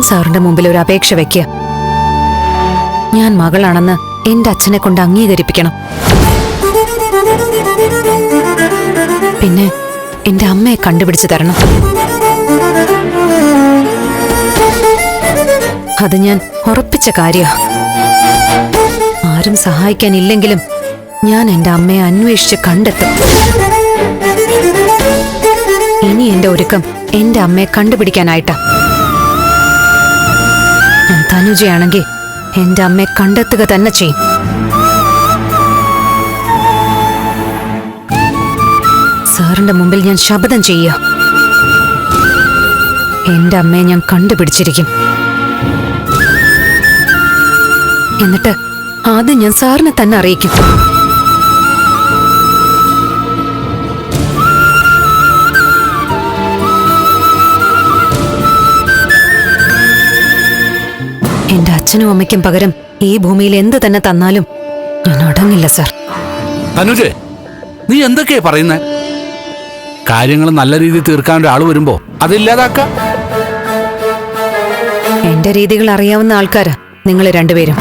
സാറിന്റെ മുമ്പിൽ ഒരു അപേക്ഷ വെക്കുക. ഞാൻ മകളാണെന്ന് എന്റെ അച്ഛനെ കൊണ്ട് അംഗീകരിപ്പിക്കണം. പിന്നെ എന്റെ അമ്മയെ കണ്ടുപിടിച്ചു തരണം. അത് ഞാൻ ഉറപ്പിച്ച കാര്യമാണ്. ആരും സഹായിക്കാനില്ലെങ്കിലും ഞാൻ എന്റെ അമ്മയെ അന്വേഷിച്ച് കണ്ടെത്തും. ഇനി എന്റെ ഒരുക്കം എന്റെ അമ്മയെ കണ്ടുപിടിക്കാനായിട്ടാ. ഞാൻ തനുജയാണെങ്കിൽ എന്റെ അമ്മയെ കണ്ടെത്തുക തന്നെ ചെയ്യും. സാറിന്റെ മുമ്പിൽ ഞാൻ ശപഥം ചെയ്യുക, എന്റെ അമ്മയെ ഞാൻ കണ്ടുപിടിച്ചിരിക്കും. എന്നിട്ട് ആദ്യം ഞാൻ സാറിനെ തന്നെ അറിയിക്കും. എന്റെ അച്ഛനും അമ്മയ്ക്കും പകരം ഈ ഭൂമിയിൽ എന്ത് തന്നെ തന്നാലും ഞാൻ അടങ്ങില്ല സാർ. തനുജേ, നീ എന്തൊക്കെയാ പറയുന്നേ? കാര്യങ്ങൾ നല്ല രീതിയിൽ തീർക്കാൻ ഒരാൾ വരുമ്പോ അതില്ലാതാക്ക. എന്റെ രീതികൾ അറിയാവുന്ന ആൾക്കാരാ നിങ്ങൾ രണ്ടുപേരും.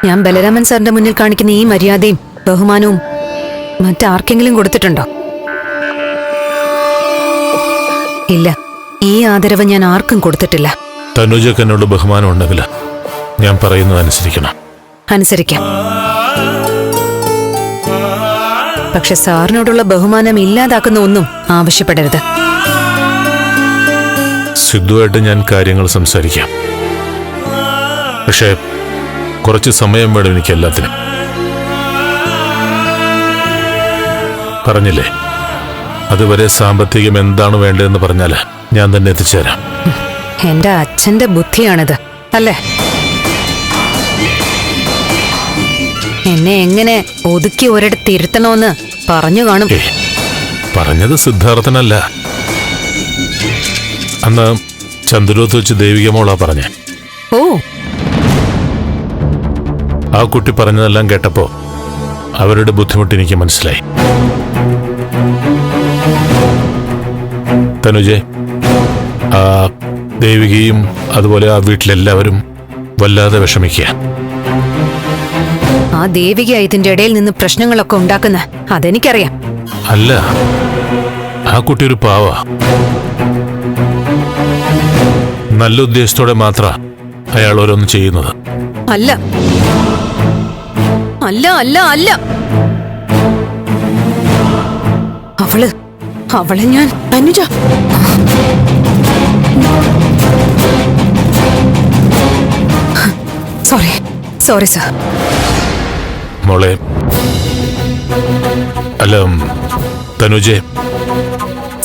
ഞാൻ ബലരാമൻ സാറിന്റെ മുന്നിൽ കാണിക്കുന്ന ഈ മര്യാദയും ബഹുമാനവും മറ്റാർക്കെങ്കിലും കൊടുത്തിട്ടുണ്ടോ? ഇല്ല, ഈ ആദരവ് ഞാൻ ആർക്കും കൊടുത്തിട്ടില്ല. തനുജക്ക് എന്നോട് ബഹുമാനം ഉണ്ടെങ്കിൽ ഞാൻ പറയുന്നത് അനുസരിക്കണം. അനുസരിക്കാം. പക്ഷെ സാറിനോടുള്ള ബഹുമാനം ഇല്ലാതാക്കുന്ന ഒന്നും ആവശ്യപ്പെടരുത്. സിദ്ധുവായിട്ട് ഞാൻ കാര്യങ്ങൾ സംസാരിക്കാം. പക്ഷേ കുറച്ച് സമയം വേണം എനിക്ക് എല്ലാത്തിനും. പറഞ്ഞില്ലേ, അതുവരെ സാമ്പത്തികം എന്താണ് വേണ്ടതെന്ന് പറഞ്ഞാൽ ഞാൻ തന്നെ എത്തിച്ചേരാം. എന്റെ അച്ഛന്റെ ബുദ്ധിയാണിത് അല്ലേ? എന്നെ എങ്ങനെ ഒതുക്കി ഒരിടത്ത് ഇരുത്തണമെന്ന് പറഞ്ഞു കാണും. പറഞ്ഞത് സിദ്ധാർത്ഥനല്ല, അന്ന് ചന്ദ്രോത്ത് വെച്ച് ദേവിക മോളാ പറഞ്ഞേ. ഓ, ആ കുട്ടി പറഞ്ഞതെല്ലാം കേട്ടപ്പോ അവരുടെ ബുദ്ധിമുട്ട് എനിക്ക് മനസ്സിലായി. തനുജെ, ആ ദേവികയും അതുപോലെ ആ വീട്ടിലെല്ലാവരും വല്ലാതെ വിഷമിക്കുക. ആ ദേവിക ഇതിന്റെ ഇടയിൽ നിന്ന് പ്രശ്നങ്ങളൊക്കെ ഉണ്ടാക്കുന്ന അതെനിക്കറിയാം. അല്ല, ആ കുട്ടി ഒരു പാവാ. നല്ല ഉദ്ദേശത്തോടെ മാത്ര അയാൾ ഓരോന്ന് ചെയ്യുന്നത്. അല്ല അല്ല അല്ല അല്ല അവളെ ഞാൻ തനുജ, സോറി സാർ. മോളെ, അല്ല തനുജെ,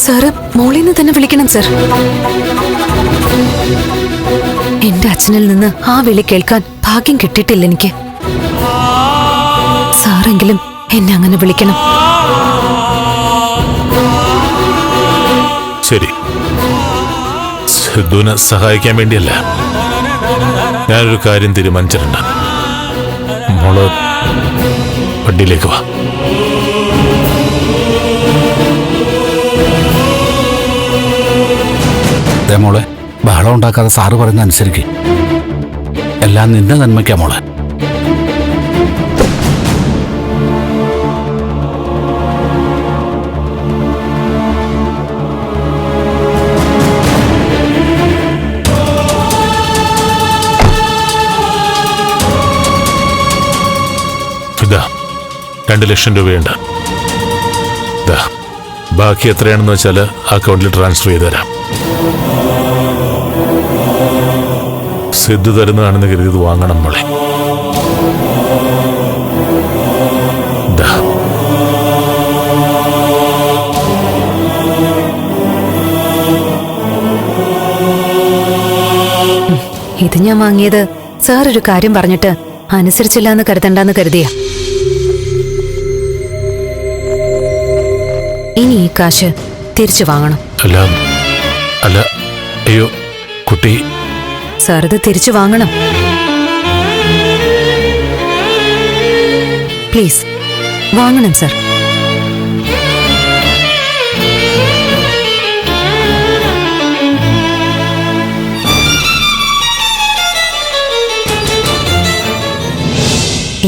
സാറ് മോളിന്ന് തന്നെ വിളിക്കണം സർ. എന്റെ അച്ഛനിൽ നിന്ന് ആ വിളി കേൾക്കാൻ ഭാഗ്യം കിട്ടിയിട്ടില്ല എനിക്ക്. സാറെങ്കിലും എന്നെ അങ്ങനെ വിളിക്കണം. ശരി, സിദ്ധുവിനെ സഹായിക്കാൻ വേണ്ടിയല്ല, ഞാനൊരു കാര്യം തീരുമാനിച്ചിട്ടുണ്ട്. മോള് വണ്ടിയിലേക്ക് വാ. മോളെ, ബഹളം ഉണ്ടാക്കാതെ സാറ് പറയുന്ന അനുസരിക്ക്. എല്ലാം നിന്റെ നന്മയ്ക്കാ മോളെ. ഇതാ 2 ലക്ഷം രൂപയുണ്ട്. ഇതാ ബാക്കി എത്രയാണെന്ന് വെച്ചാൽ അക്കൗണ്ടിൽ ട്രാൻസ്ഫർ ചെയ്ത് തരാം. സിദ്ധു തരുന്നതാണെന്ന് കരുതി വാങ്ങണം മോളെ. ഇത് ഞാൻ വാങ്ങിയത് സാർ ഒരു കാര്യം പറഞ്ഞിട്ട് അനുസരിച്ചില്ല എന്ന് കരുതണ്ടെന്ന് കരുതിയ. ഇനി ഈ കാശ് തിരിച്ചു വാങ്ങണം. അല്ല, അയ്യോ കുട്ടി, സാർ ഇത് തിരിച്ചു വാങ്ങണം പ്ലീസ്. വാങ്ങണം സാർ.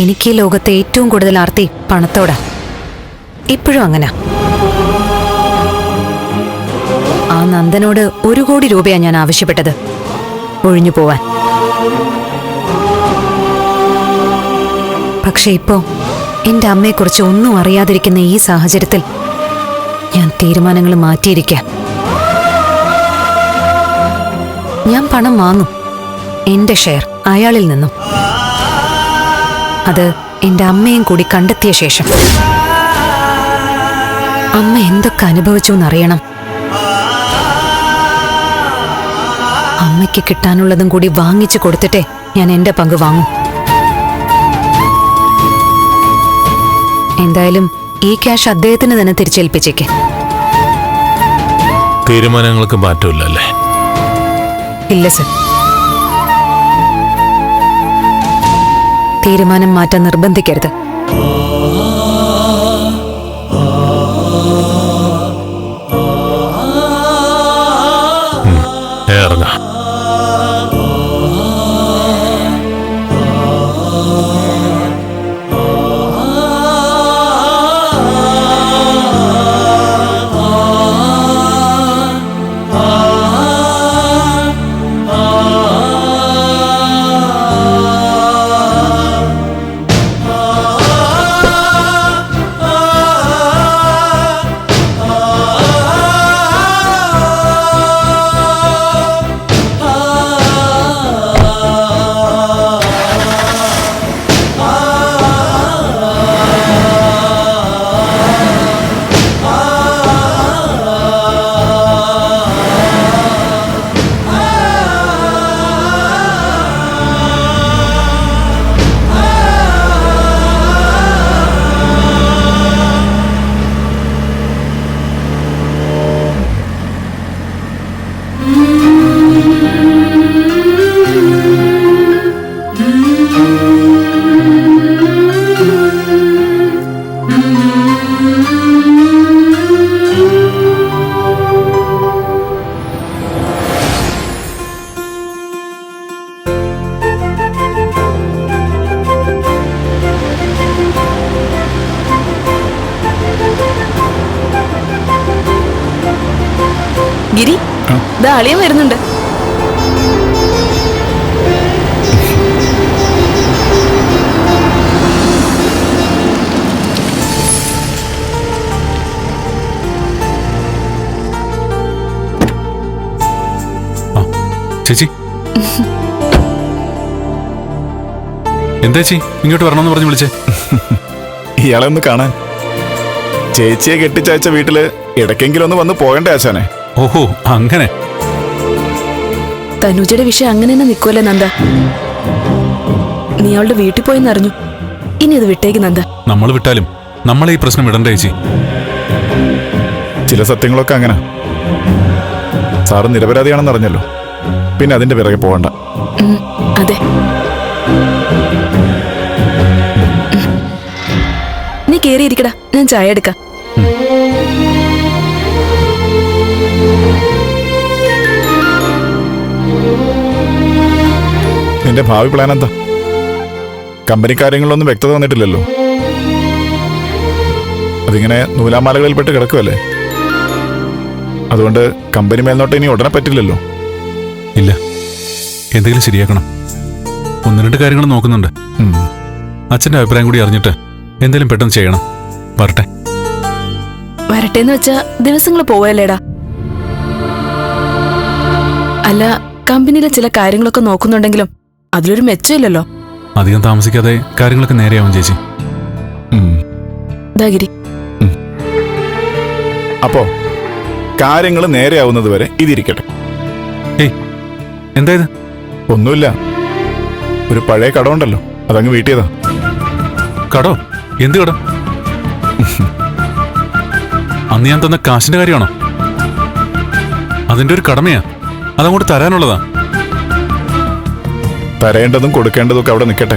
എനിക്ക് ഈ ലോകത്തെ ഏറ്റവും കൂടുതൽ ആർത്തി പണത്തോടാ. ഇപ്പോഴും അങ്ങനെ. ആ നന്ദനോട് 1 കോടി രൂപയാ ഞാൻ ആവശ്യപ്പെട്ടത് ഒഴിഞ്ഞു പോവാൻ. പക്ഷെ ഇപ്പോ എന്റെ അമ്മയെക്കുറിച്ച് ഒന്നും അറിയാതിരിക്കുന്ന ഈ സാഹചര്യത്തിൽ ഞാൻ തീരുമാനങ്ങൾ മാറ്റിയിരിക്കാം. ഞാൻ പണം വാങ്ങും, എന്റെ ഷെയർ അയാളിൽ നിന്നും. അത് എന്റെ അമ്മയും കൂടി കണ്ടെത്തിയ ശേഷം. അമ്മ എന്തൊക്കെ അനുഭവിച്ചു എന്നറിയണം. അമ്മയ്ക്ക് കിട്ടാനുള്ളതും കൂടി വാങ്ങിച്ചു കൊടുത്തിട്ടേ ഞാൻ എന്റെ പങ്ക് വാങ്ങും. എന്തായാലും ഈ ക്യാഷ് അദ്ദേഹത്തിന് തന്നെ തിരിച്ചേൽപ്പിച്ചേക്ക്. തീരുമാനങ്ങൾക്ക് മാറ്റമില്ലല്ലേ? ഇല്ല സർ. തീരുമാനം മാറ്റാൻ നിർബന്ധിക്കരുത്. ഇറങ്ങാം. ഗിരി, അളിയൻ വരുന്നുണ്ട്. ചേച്ചി എന്താ ചേച്ചി ഇങ്ങോട്ട് വരണമെന്ന് പറഞ്ഞ് വിളിച്ചേ? ഇയാളെ ഒന്ന് കാണാൻ. ചേച്ചിയെ കെട്ടിച്ചയച്ച വീട്ടില് ഇടയ്ക്കെങ്കിലും ഒന്ന് വന്ന് പോകണ്ടേ ആശാനെ? ഓഹോ, അങ്ങനെ. തനുജയുടെ വിഷയം അങ്ങനെ തന്നെ നിൽക്കുമല്ലേ നന്ദ? നീ അവളുടെ വീട്ടിൽ പോയെന്ന് അറിഞ്ഞു. ഇനി അത് വിട്ടേക്ക് നന്ദ. നമ്മൾ വിട്ടാലും നമ്മളെ ഈ പ്രശ്നം വിടണ്ട ചേച്ചി. ചില സത്യങ്ങളൊക്കെ അങ്ങനെ. സാറ് നിരപരാധിയാണെന്ന് അറിഞ്ഞല്ലോ, പിന്നെ അതിന്റെ പിറകെ പോകണ്ട. അതെ, നീ കേറിയിരിക്കടാ, ഞാൻ ചായ എടുക്കാം. നിന്റെ ഭാവി പ്ലാൻ എന്താ? കമ്പനി കാര്യങ്ങളിലൊന്നും വ്യക്തത വന്നിട്ടില്ലല്ലോ. അതിങ്ങനെ നൂലാമാലകളിൽപ്പെട്ട് കിടക്കുമല്ലേ? അതുകൊണ്ട് കമ്പനി മേൽനോട്ട് ഇനി ഉടനെ പറ്റില്ലല്ലോ. ഇല്ല, എന്തെങ്കിലും ശരിയാക്കണം. 1-2 കാര്യങ്ങൾ നോക്കുന്നുണ്ട്. അച്ഛന്റെ അഭിപ്രായം കൂടി അറിഞ്ഞിട്ട് എന്തെങ്കിലും പെട്ടെന്ന് ചെയ്യണം. വരട്ടെ. വരട്ടെന്ന് വെച്ചാ ദിവസങ്ങൾ പോവല്ലേടാ. അല്ല, കമ്പനിയിലെ ചില കാര്യങ്ങളൊക്കെ നോക്കുന്നുണ്ടെങ്കിലും അതിലൊരു മെച്ചമില്ലല്ലോ. അധികം താമസിക്കാതെ കാര്യങ്ങളൊക്കെ നേരെയാവും ചേച്ചി. ദാഗിരി, അപ്പോ കാര്യങ്ങൾ നേരെയാവുന്നത് വരെ ഇതിരിക്കട്ടെ. ഏയ്, എന്തായത്? ഒന്നുമില്ല, ഒരു പഴയ കടമുണ്ടല്ലോ, അതങ്ങ് വീട്ടിയതാ. കടോ? എന്ത് കടം? അന്ന് ഞാൻ തന്ന കാശിന്റെ കാര്യമാണോ? അതിന്റെ ഒരു കടമയാ, അതങ്ങോട്ട് തരാനുള്ളതാ. തരേണ്ടതും കൊടുക്കേണ്ടതും ഒക്കെ അവിടെ നിൽക്കട്ടെ.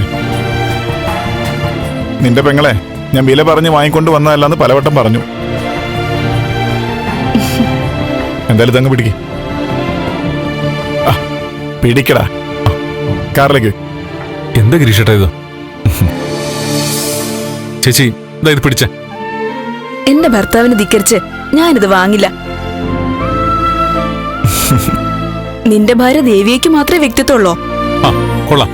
നിന്റെ പെങ്ങളെ ഞാൻ വില പറഞ്ഞ് വാങ്ങിക്കൊണ്ട് വന്നതല്ലാന്ന് പലവട്ടം പറഞ്ഞു. എന്തായാലും ഇതങ്ങ് പിടിക്ക്. പിടിക്കടാ. കാറിലേക്ക്. എന്താ ഗിരീഷേട്ടാ ഇത്? ചേച്ചി ഇതാ ഇത് പിടിച്ച. എന്റെ ഭർത്താവിനെ ധിക്കരിച്ച് ഞാനിത് വാങ്ങില്ല. നിന്റെ ഭാര്യ ദേവിയേക്ക് മാത്രമേ വ്യക്തിത്വമുള്ളോ? ആ കൊള്ളാം.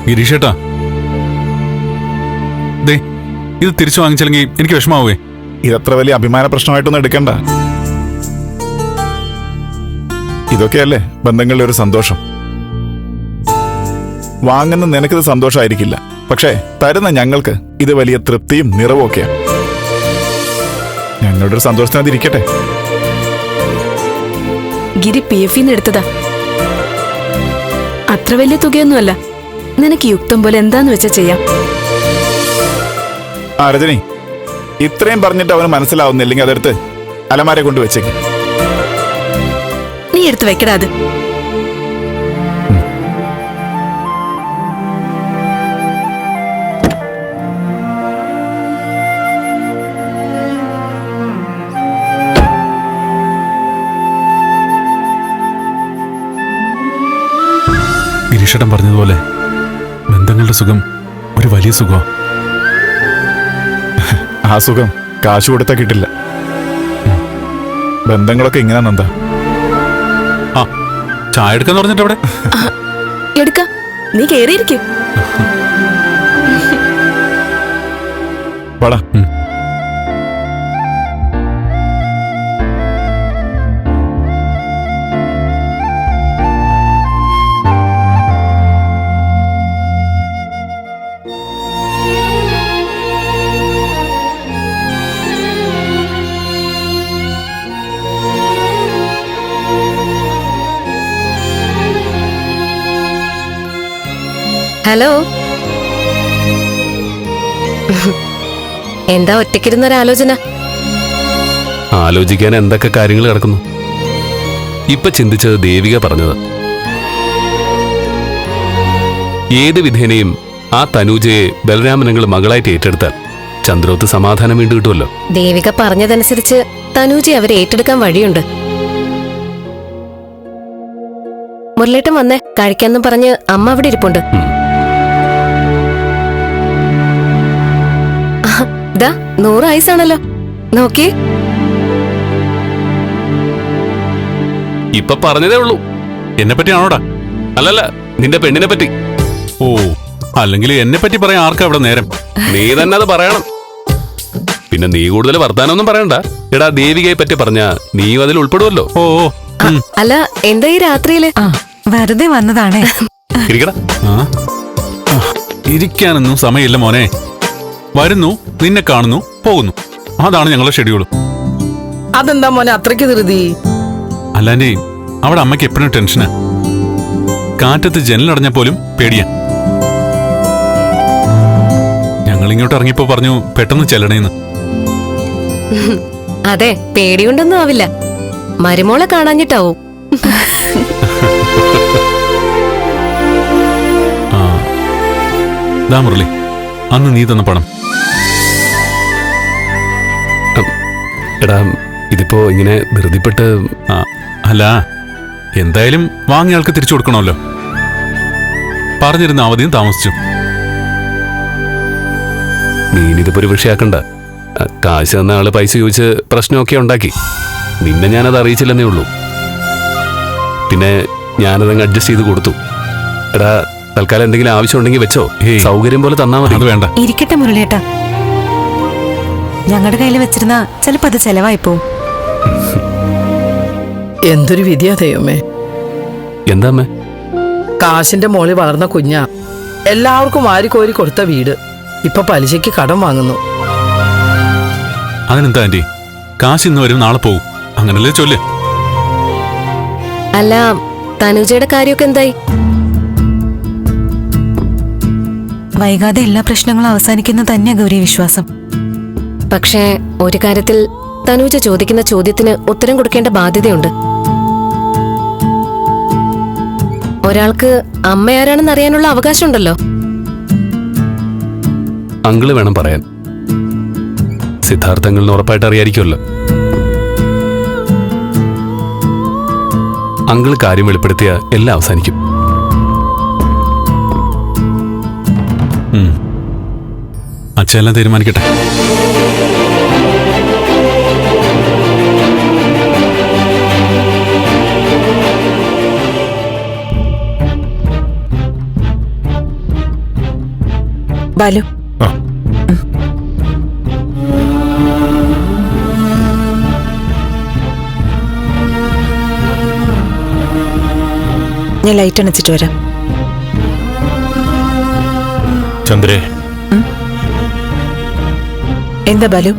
ഗിരീഷേട്ടാ, ദേ ഇത് തിരിച്ചു വാങ്ങിച്ചില്ലെങ്കിൽ എനിക്ക് വിഷമാവേ. ഇതത്ര വലിയ അഭിമാന പ്രശ്നമായിട്ടൊന്നും എടുക്കണ്ട. ഇതൊക്കെയല്ലേ ബന്ധങ്ങളിലെ ഒരു സന്തോഷം. വാങ്ങുന്ന നിനക്കിത് സന്തോഷമായിരിക്കില്ല, പക്ഷേ തരുന്ന ഞങ്ങൾക്ക് ഇത് വലിയ തൃപ്തിയും നിറവും ഒക്കെയാണ്. ഞങ്ങളുടെ ഒരു സന്തോഷത്തിന് അതിരിക്കട്ടെ. ഗിരി PF എടുത്തതാ. അത്ര വലിയ തുകയൊന്നുമല്ല. നിനക്ക് യുക്തം പോലെ എന്താന്ന് വെച്ചാ ചെയ്യാം. ആ രജനി, ഇത്രയും പറഞ്ഞിട്ട് അവന് മനസ്സിലാവുന്നില്ലെങ്കിൽ അതെടുത്ത് അലമാരെ കൊണ്ട് വെച്ചേക്ക്. നീ എടുത്ത് വെക്കടാ അത്. ഗിരീഷേട്ടൻ പറഞ്ഞതുപോലെ ബന്ധങ്ങളുടെ സുഖം ഒരു വലിയ സുഖം. ആ സുഖം കാശ് കൊടുത്താ കിട്ടില്ല. ബന്ധങ്ങളൊക്കെ ഇങ്ങനെ നന്ദ. ആ ചായ എടുക്കാന്ന് പറഞ്ഞിട്ട് അവിടെ എടുക്ക, നീ കേറിയിരിക്കും. വാടാ. ഹലോ. എന്താ ഒറ്റയ്ക്കിരുന്നൊരാലോചന? ആലോചിക്കാൻ എന്തൊക്കെ കാര്യങ്ങൾ കിടക്കുന്നു. ഇപ്പൊ ചിന്തിച്ചത് ദേവിക പറഞ്ഞത്. ഏത് വിധേനയും ആ തനൂജയെ ബലരാമനങ്ങൾ മകളായിട്ട് ഏറ്റെടുത്താൽ ചന്ദ്രോത്ത് സമാധാനം വീണ്ടു കിട്ടുമല്ലോ. ദേവിക പറഞ്ഞതനുസരിച്ച് തനൂജി അവരെ ഏറ്റെടുക്കാൻ വഴിയുണ്ട്. മുരളേട്ടൻ വന്നേ കഴിക്കാന്നും പറഞ്ഞ് അമ്മ അവിടെ ഇരിപ്പുണ്ട്. ദാ 100 ആയിസാണല്ലോ, നോക്കിയേ. ഇപ്പൊ പറഞ്ഞതേ ഉള്ളൂ. എന്നെ പറ്റിയാണോടാ? അല്ലല്ല, നിന്റെ പെണ്ണിനെ പറ്റി. ഓ, അല്ലെങ്കിൽ എന്നെ പറ്റി പറയാൻ ആർക്കാ അവിടെ നേരം? നീ തന്നെ അത് പറയണം. പിന്നെ നീ കൂടുതൽ വർത്താനൊന്നും പറയണ്ട. എടാ, ദേവികയെ പറ്റി പറഞ്ഞ നീയും അതിൽ ഉൾപ്പെടുമല്ലോ. ഓ അല്ല, എന്താ ഈ രാത്രിയില്? വെറുതെ വന്നതാണേ. ഇരിക്കടാ. ഇരിക്കാനൊന്നും സമയമില്ല മോനെ. വരുന്നു, നിന്നെ കാണുന്നു, പോകുന്നു. അതാണ് ഞങ്ങളുടെ ഷെഡ്യൂൾ. അതെന്താ മോനെ അത്രയ്ക്ക് ധൃതി? അല്ലാൻ്റെ അവിടെ അമ്മയ്ക്ക് എപ്പോഴും ടെൻഷനാ. കാറ്റത്ത് ജനലടഞ്ഞ പോലും പേടിയാ. ഞങ്ങൾ ഇങ്ങോട്ട് ഇറങ്ങിയപ്പോ പറഞ്ഞു പെട്ടെന്ന് ചെല്ലണേന്ന്. അതെ, പേടിയുണ്ടൊന്നും ആവില്ല. മരുമോളെ കാണാഞ്ഞിട്ടാവും. ആ ദാ മുരളി, അന്ന് നീ തന്ന പണം. എടാ, ഇതിപ്പോ ഇങ്ങനെ ധൃതിപ്പെട്ട്. അല്ല, എന്തായാലും വാങ്ങിയ ആൾക്ക് തിരിച്ചു കൊടുക്കണമല്ലോ. പറഞ്ഞിരുന്ന അവധിയും താമസിച്ചു. നീനിതിപ്പോ ഒരു വിഷയാക്കണ്ട. കാശ് തന്ന ആള് പൈസ ചോദിച്ച് പ്രശ്നമൊക്കെ ഉണ്ടാക്കി. നിന്നെ ഞാനത് അറിയിച്ചില്ലെന്നേ ഉള്ളൂ. പിന്നെ ഞാനതങ്ങ് അഡ്ജസ്റ്റ് ചെയ്ത് കൊടുത്തു. എടാ, തൽക്കാലം എന്തെങ്കിലും ആവശ്യം ഉണ്ടെങ്കിൽ വെച്ചോ. സൗകര്യം പോലെ തന്നാ മതി. അത് വേണ്ട. ഇരിക്കട്ടെ മുരളിയേട്ടാ, ഞങ്ങളുടെ കയ്യിൽ വെച്ചിരുന്ന ചിലപ്പോ അത് ചെലവായിപ്പോവും. എന്തൊരു വിധിയാ ദൈവമേ. എന്താ അമ്മേ? കാശിന്റെ മോളിൽ വളർന്ന കുഞ്ഞാ. എല്ലാവർക്കും വാരിക്കോരി കൊടുത്ത വീട് ഇപ്പൊ പലിശയ്ക്ക് കടം വാങ്ങുന്നു. അതിനെന്താ ആന്റി, കാശ് ഇന്ന് വരും, നാളെ പോവും. അങ്ങനല്ലേ ചൊല്ല്. അല്ല, തനുജയുടെ കാര്യമൊക്കെ എന്തായി? വൈകാതെ എല്ലാ പ്രശ്നങ്ങളും അവസാനിക്കുന്ന തന്നെയാ ഗൗരി വിശ്വാസം. പക്ഷേ ഒരു കാര്യത്തിൽ തനൂജ ചോദിക്കുന്ന ചോദ്യത്തിന് ഉത്തരം കൊടുക്കേണ്ട ബാധ്യതയുണ്ട്. ഒരാൾക്ക് അമ്മ ആരാണെന്ന് അറിയാനുള്ള അവകാശമുണ്ടല്ലോ. അങ്കിള് വേണം പറയാൻ. സിദ്ധാർത്ഥങ്ങളിൽ ഉറപ്പായിട്ട് അറിയായിരിക്കുമല്ലോ. അങ്കിള് കാര്യം വെളിപ്പെടുത്തിയ എല്ലാം അവസാനിക്കും. അച്ഛൻ എല്ലാം തീരുമാനിക്കട്ടെ. ബാലു, ആ. ഞാൻ ലൈറ്റ് അണച്ചിട്ട് വരാം. ചന്ദ്രേ, എന്താ ബാലു?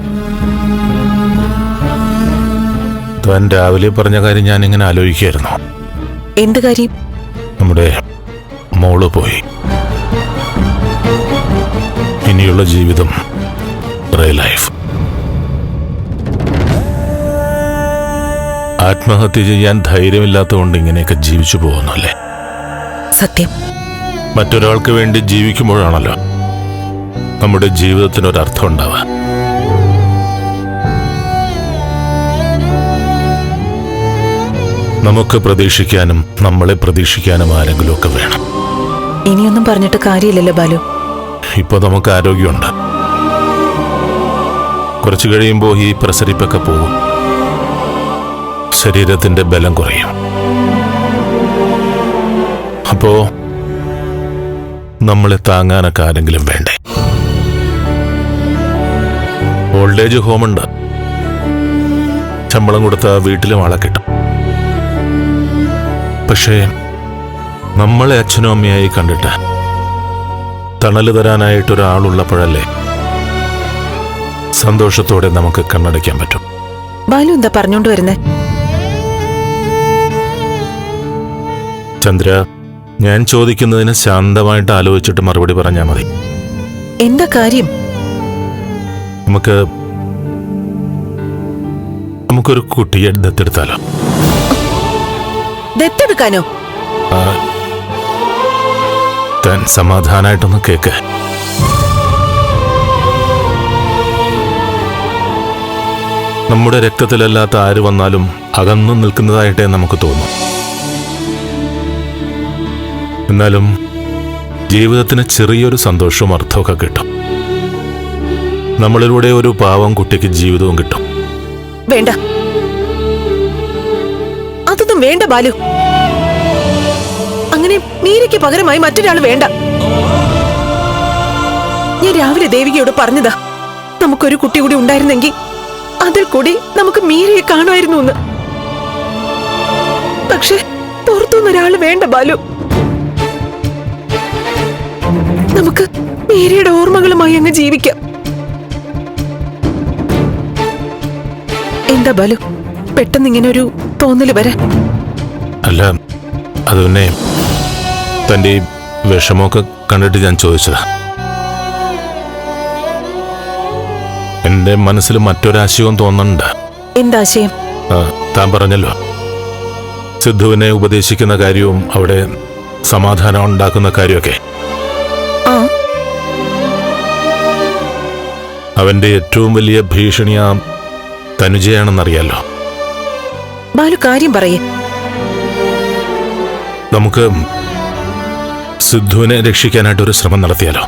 താൻ രാവിലെ പറഞ്ഞ കാര്യം ഞാൻ ഇങ്ങനെ ആലോചിക്കായിരുന്നു. എന്ത് കാര്യം? നമ്മുടെ മോള് പോയി. ഇനിയുള്ള ജീവിതം റിയൽ ലൈഫ്. ആത്മഹത്യ ചെയ്യാൻ ധൈര്യമില്ലാത്തതുകൊണ്ട് ഇങ്ങനെയൊക്കെ ജീവിച്ചു പോകുന്നു അല്ലേ? സത്യം. മറ്റൊരാൾക്ക് വേണ്ടി ജീവിക്കുമ്പോഴാണല്ലോ നമ്മുടെ ജീവിതത്തിനൊരർത്ഥം ഉണ്ടാവുക. നമുക്ക് പ്രതീക്ഷിക്കാനും നമ്മളെ പ്രതീക്ഷിക്കാനും ആരെങ്കിലുമൊക്കെ വേണം. ഇനിയൊന്നും പറഞ്ഞിട്ട് കാര്യമില്ലല്ലോ ബാലു. ഇപ്പൊ നമുക്ക് ആരോഗ്യമുണ്ട്. കുറച്ചു കഴിയുമ്പോൾ ഈ പ്രസരിപ്പൊക്കെ പോകും. ശരീരത്തിന്റെ ബലം കുറയും. അപ്പോ നമ്മളെ താങ്ങാനൊക്കെ ആരെങ്കിലും വേണ്ടേ? ഓൾഡ് ഏജ് ഹോമുണ്ട്. ശമ്പളം കൊടുത്ത വീട്ടിലും ആളെ കിട്ടും. പക്ഷേ നമ്മളെ അച്ഛനും അമ്മയായി കണ്ടിട്ട് തണല് തരാനായിട്ടൊരാളുള്ളപ്പോഴല്ലേ സന്തോഷത്തോടെ നമുക്ക് കണ്ണടയ്ക്കാൻ പറ്റും. ബാലു എന്താ പറഞ്ഞോണ്ട് വരുന്നേ? ചന്ദ്ര, ഞാൻ ചോദിക്കുന്നതിന് ശാന്തമായിട്ട് ആലോചിച്ചിട്ട് മറുപടി പറഞ്ഞാൽ മതി. എന്താ കാര്യം? നമുക്കൊരു കുട്ടിയെ ദത്തെടുത്താലോ? ദത്തെടുക്കാനോ? താൻ സമാധാനായിട്ടൊന്ന് കേക്ക്. നമ്മുടെ രക്തത്തിലല്ലാത്ത ആര് വന്നാലും അകന്നു നിൽക്കുന്നതായിട്ടേ നമുക്ക് തോന്നും. എന്നാലും ജീവിതത്തിന് ചെറിയൊരു സന്തോഷവും അർത്ഥമൊക്കെ കിട്ടും. നമ്മളിലൂടെ ഒരു പാവം കുട്ടിക്ക് ജീവിതവും കിട്ടും. വേണ്ട, അതൊന്നും വേണ്ട ബാലു. അങ്ങനെ മീരയ്ക്ക് പകരമായി മറ്റൊരാൾ വേണ്ട. ഞാൻ രാവിലെ ദേവികയോട് പറഞ്ഞതാ, നമുക്കൊരു കുട്ടി കൂടി ഉണ്ടായിരുന്നെങ്കിൽ അതിൽ കൂടി നമുക്ക് മീരയെ കാണുമായിരുന്നു എന്ന്. പക്ഷെ പുറത്തുനിന്നൊരാള് വേണ്ട ബാലു. നമുക്ക് മീരയുടെ ഓർമ്മകളുമായി അങ്ങ് ജീവിക്കാം. എന്താ ബാലു പെട്ടെന്ന് ഇങ്ങനെ ഒരു തോന്നല് വരാൻ? അല്ല, അത് പിന്നെ തൻ്റെ ഈ വിഷമമൊക്കെ കണ്ടിട്ട് ഞാൻ ചോദിച്ചതാ. എൻ്റെ മനസ്സിൽ മറ്റൊരാശയവും തോന്നുന്നുണ്ട്. എന്താശയം? താൻ പറഞ്ഞല്ലോ, സിദ്ധുവിനെ ഉപദേശിക്കുന്ന കാര്യവും അവിടെ സമാധാനം ഉണ്ടാക്കുന്ന കാര്യമൊക്കെ. അവന്റെ ഏറ്റവും വലിയ ഭീഷണി ആ തനുജയാണെന്നറിയാലോ. ബാലു കാര്യം പറയേ. നമുക്ക് സിദ്ധുവിനെ രക്ഷിക്കാനായിട്ടൊരു ശ്രമം നടത്തിയാലോ?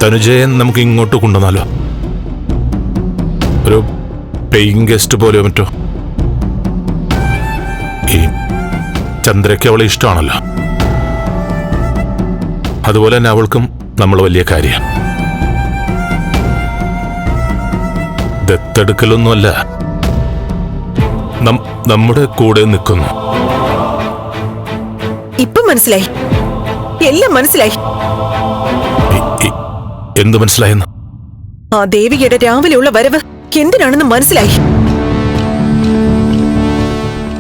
തനുജയെ നമുക്ക് ഇങ്ങോട്ട് കൊണ്ടുവന്നാലോ? ഒരു പേയിങ് ഗസ്റ്റ് പോലെയോ മറ്റോ. ഈ ചന്ദ്രയ്ക്ക് അവളെ ഇഷ്ടമാണല്ലോ. അതുപോലെ തന്നെ അവൾക്കും നമ്മൾ വലിയ കാര്യം. ദത്തെടുക്കലൊന്നുമല്ല, നമ്മുടെ കൂടെ നിൽക്കുന്നു. ഇപ്പൊ മനസ്സിലായി, എല്ലാം മനസ്സിലായി. എന്ത് മനസ്സിലായെന്ന്? ആ ദേവികയുടെ രാവിലെയുള്ള വരവ് എന്തിനാണെന്ന് മനസ്സിലായി.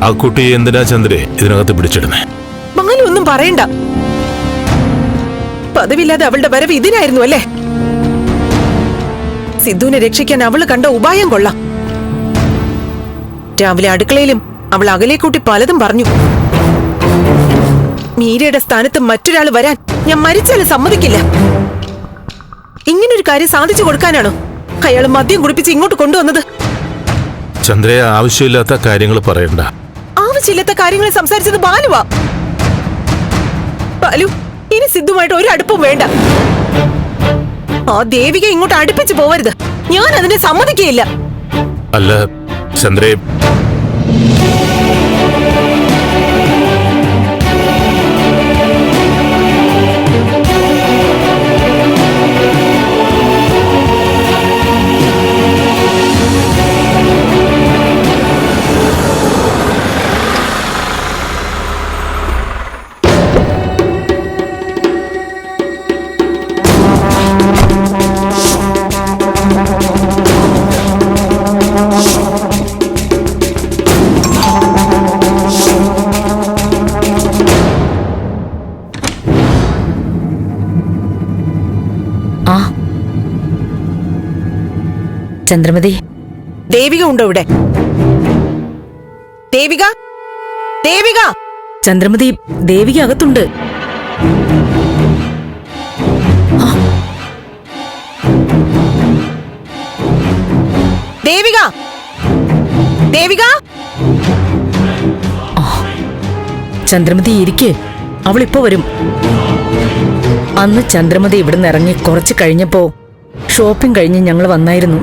ആ കുട്ടിയെ എന്തിനാ ചന്ദ്രേ ഇതിനകത്ത് പിടിച്ചിടുന്നേ? ബാലു ഒന്നും പറയണ്ട. പതിവില്ലാതെ അവളുടെ വരവ് ഇതിനായിരുന്നു അല്ലേ? സിദ്ധുവിനെ രക്ഷിക്കാൻ അവള് കണ്ട ഉപായം കൊള്ളാം. രാവിലെ അടുക്കളയിലും അവൾ അകലെ കൂട്ടി പലതും പറഞ്ഞു. മീരയുടെ സ്ഥാനത്ത് മറ്റൊരാൾ വരാൻ ഞാൻ മരിച്ചാലും സമ്മതിക്കില്ല. ഇങ്ങനൊരു കാര്യം സാധിച്ചു കൊടുക്കാനാണോ അയാൾ മദ്യം കുടിപ്പിച്ച് ഇങ്ങോട്ട് കൊണ്ടുവന്നത്? ചന്ദ്രയെ ആവശ്യമില്ലാത്ത കാര്യങ്ങൾ പറയണ്ട. ആവശ്യമില്ലാത്ത കാര്യങ്ങൾ സംസാരിച്ചത് ബാലുവാ. ബാലു, ഇനി സിദ്ധുമായിട്ട് ഒരു അടുപ്പും വേണ്ട. ആ ദേവിക ഇങ്ങോട്ട് അടുപ്പിച്ചു പോവരുത്. ഞാൻ അതിനെ സമ്മതിക്കുകയില്ല. അല്ല ചന്ദ്രേ, ചന്ദ്രമതി, ദേവിക ഉണ്ടോ ഇവിടെ? ദേവിക, ദേവിക! ചന്ദ്രമതി, ദേവിക അകത്തുണ്ട്. ദേവിക, ദേവിക! ചന്ദ്രമതി ഇരിക്ക്, അവളിപ്പോ വരും. അന്ന് ചന്ദ്രമതി ഇവിടുന്ന് ഇറങ്ങി കുറച്ച് കഴിഞ്ഞപ്പോ ഷോപ്പിംഗ് കഴിഞ്ഞ് ഞങ്ങൾ വന്നായിരുന്നു.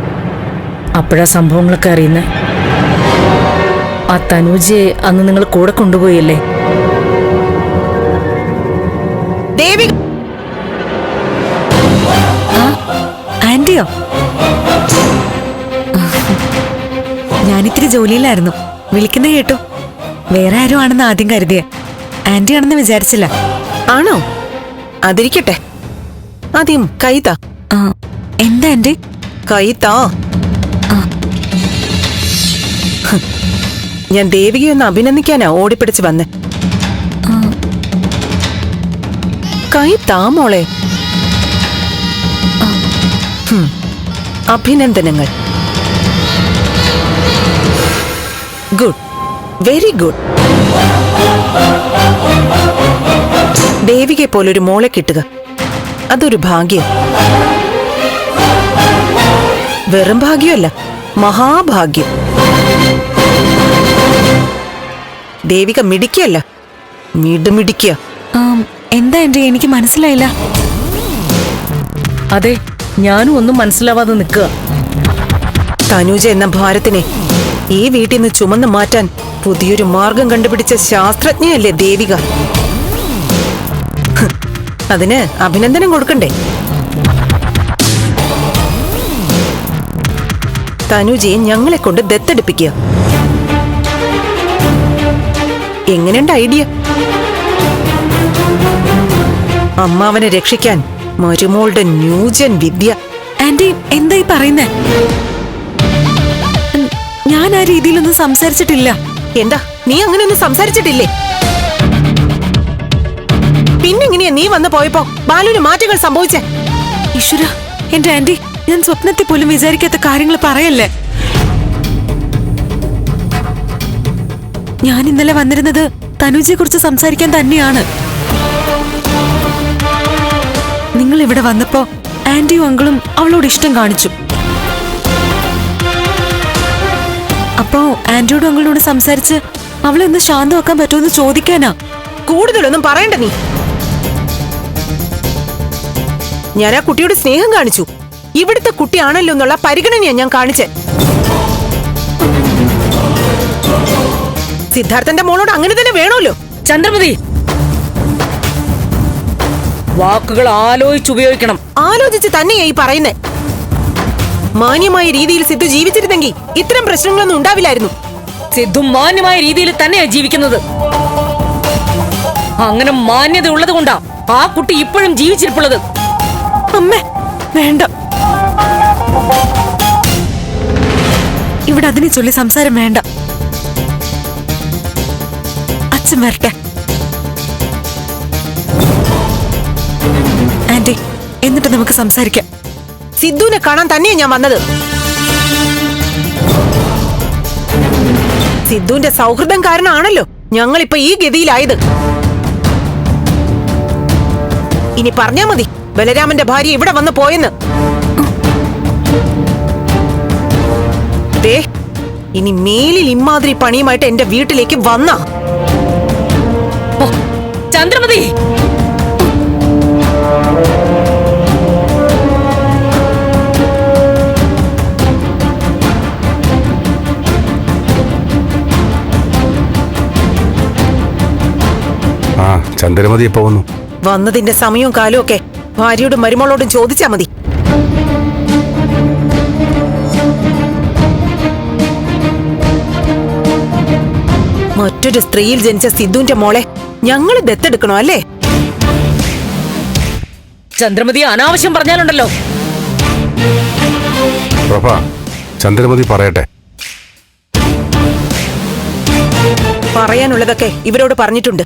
അപ്പോഴാ സംഭവങ്ങളൊക്കെ അറിയുന്നത്. ആ തനൂജയെ അന്ന് നിങ്ങൾ കൂടെ കൊണ്ടുപോയല്ലേ? ദേവിക! ആന്റിയോ? ഞാനിത്തിരി ജോലിയിലായിരുന്നു. വിളിക്കുന്ന കേട്ടു. വേറെ ആരും ആണെന്ന് ആദ്യം കരുതിയ. ആന്റി ആണെന്ന് വിചാരിച്ചില്ല. ആണോ? അതിരിക്കട്ടെ. ആദ്യം കൈതാ. എന്താ ആന്റി? കൈതാ. ഞാൻ ദേവികയെ ഒന്ന് അഭിനന്ദിക്കാനാ ഓടിപ്പിടിച്ച് വന്നേ. കൈ താ മോളെ. അഭിനന്ദനങ്ങൾ. Good, very good. ദേവികയെ പോലൊരു മോളെ കിട്ടുക അതൊരു ഭാഗ്യം. വെറും ഭാഗ്യമല്ല, മഹാഭാഗ്യം. ദേവിക മിടിക്കല്ല, മിടുമിടിക്കുക. എന്താ ആന്റി? എനിക്ക് മനസ്സിലായില്ല. അതെ, ഞാനും ഒന്നും മനസ്സിലാവാതെ നിൽക്കുക. തനൂജ എന്ന ഭാരത്തിനെ ഈ വീട്ടിൽ നിന്ന് ചുമന്ന് മാറ്റാൻ പുതിയൊരു മാർഗം കണ്ടുപിടിച്ച ശാസ്ത്രജ്ഞയല്ലേ ദേവിക? അതിന് അഭിനന്ദനം കൊടുക്കണ്ടേ? തനൂജയെ ഞങ്ങളെ കൊണ്ട് ദത്തെടുപ്പിക്കുക. എങ്ങനെയുണ്ട് ഐഡിയ? അമ്മാവനെ രക്ഷിക്കാൻ മരുമോളുടെ ന്യൂജൻ വിദ്യ. ആന്റി എന്തായി പറയുന്നേ? ഞാൻ ആ രീതിയിലൊന്നും സംസാരിച്ചിട്ടില്ല. എന്താ, നീ അങ്ങനെയൊന്നും സംസാരിച്ചിട്ടില്ലേ? പിന്നെങ്ങനെയാ നീ വന്നു പോയപ്പോ ബാലുവിന് മാറ്റങ്ങൾ സംഭവിച്ചേ? ഈശ്വര, എന്റെ ആന്റി, ഞാൻ സ്വപ്നത്തിൽ പോലും വിചാരിക്കാത്ത കാര്യങ്ങൾ പറയല്ലേ. ഞാൻ ഇന്നലെ വന്നിരുന്നത് തനുജയെ കുറിച്ച് സംസാരിക്കാൻ തന്നെയാണ്. നിങ്ങൾ ഇവിടെ വന്നപ്പോ ആന്റിയും അങ്കിളും അവളോട് ഇഷ്ടം കാണിച്ചു. അപ്പോ ആന്റിയോടും അങ്കിളിനോട് സംസാരിച്ച് അവളെ ഒന്ന് ശാന്തമാക്കാൻ പറ്റുമെന്ന് ചോദിക്കാനാ. കൂടുതലൊന്നും പറയണ്ട നീ. ഞാൻ ആ കുട്ടിയോട് സ്നേഹം കാണിച്ചു. ഇവിടുത്തെ കുട്ടിയാണല്ലോ എന്നുള്ള പരിഗണനയാ ഞാൻ കാണിച്ചേ. സിദ്ധാർത്ഥന്റെ മോളോട് അങ്ങനെ തന്നെ വേണമല്ലോ. ചന്ദ്രമതി, വാക്കുകൾ ആലോചിച്ചുപയോഗിക്കണം. ആലോചിച്ച് തന്നെയാ ഈ പറയുന്നേ. മാന്യമായ രീതിയിൽ സിദ്ധു ജീവിച്ചിരുന്നെങ്കിൽ ഇത്തരം പ്രശ്നങ്ങളൊന്നും ഉണ്ടാവില്ലായിരുന്നു. സിദ്ധു മാന്യമായ രീതിയിൽ തന്നെയാ ജീവിക്കുന്നത്. അങ്ങനെ മാന്യത ഉള്ളത് കൊണ്ടാ ആ കുട്ടി ഇപ്പോഴും ജീവിച്ചിരിപ്പുള്ളത്. അമ്മേ, വേണ്ട. ഇവിടെ അതിനെ ചൊല്ലി സംസാരം വേണ്ട. അച്ഛൻ വരട്ടെ. ആന്റി, എന്നിട്ട് നമുക്ക് സംസാരിക്കാം. സിദ്ധുവിനെ കാണാൻ തന്നെയാ ഞാൻ വന്നത്. സിദ്ധുവിന്റെ സൗഹൃദം കാരണമാണല്ലോ ഞങ്ങളിപ്പോ ഈ ഗതിയിലായത്. ഇനി പറഞ്ഞാ മതി ബലരാമന്റെ ഭാര്യ ഇവിടെ വന്ന് പോയെന്ന്. ഇനി മേലിൽ ഇമ്മാതിരി പണിയുമായിട്ട് എന്റെ വീട്ടിലേക്ക് വന്നാ ചന്ദ്രമതി, ആ ചന്ദ്രമതി എപ്പോ വന്നു? വന്നതിന്റെ സമയവും കാലവും ഒക്കെ ഭാര്യയോടും മരുമകളോടും ചോദിച്ചാ മതി. മറ്റൊരു സ്ത്രീയിൽ ജനിച്ച സിദ്ധുവിന്റെ മോളെ ഞങ്ങള് ദത്തെടുക്കണോ അല്ലേ? ചന്ദ്രമതി അനാവശ്യം പറഞ്ഞാലുണ്ടല്ലോ. പ്രഭ, ചന്ദ്രമതി പറയട്ടെ. പറയാനുള്ളതൊക്കെ ഇവരോട് പറഞ്ഞിട്ടുണ്ട്.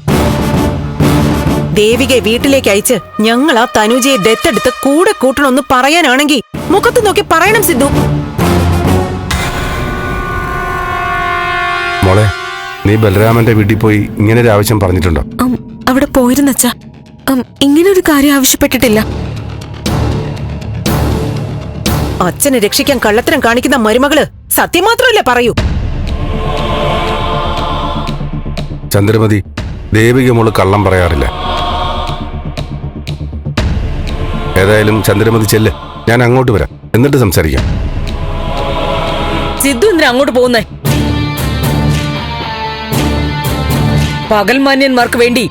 ദേവികയെ വീട്ടിലേക്ക് അയച്ച് ഞങ്ങൾ ആ തനുജയെ ദത്തെടുത്ത് കൂടെ കൂട്ടണമെന്ന് പറയാനാണെങ്കിൽ മുഖത്ത് നോക്കി പറയണം സിദ്ധു. മോളെ, നീ ബലരാമന്റെ വീട്ടിൽ പോയി ഇങ്ങനെ ഒരു ആവശ്യം പറഞ്ഞിട്ടുണ്ടോ? അവിടെ പോയിരുന്നച്ചാ, ഇങ്ങനെ ഒരു കാര്യം ആവശ്യപ്പെട്ടിട്ടില്ല. അച്ഛനെ രക്ഷിക്കാൻ കള്ളത്തരം കാണിക്കുന്ന മരുമകള് സത്യം മാത്രമല്ലേ പറയൂ. ചന്ദ്രമതി, ദേവിക മോള് കള്ളം പറയാറില്ല. ഏതായാലും ചന്ദ്രമതി ചെല്ല്, ഞാൻ അങ്ങോട്ട് വരാം, എന്നിട്ട് സംസാരിക്കാം. സിദ്ധു എന്തിനാ അങ്ങോട്ട് പോകുന്നേ? പകൽമാന്യന്മാർക്ക് വേണ്ടി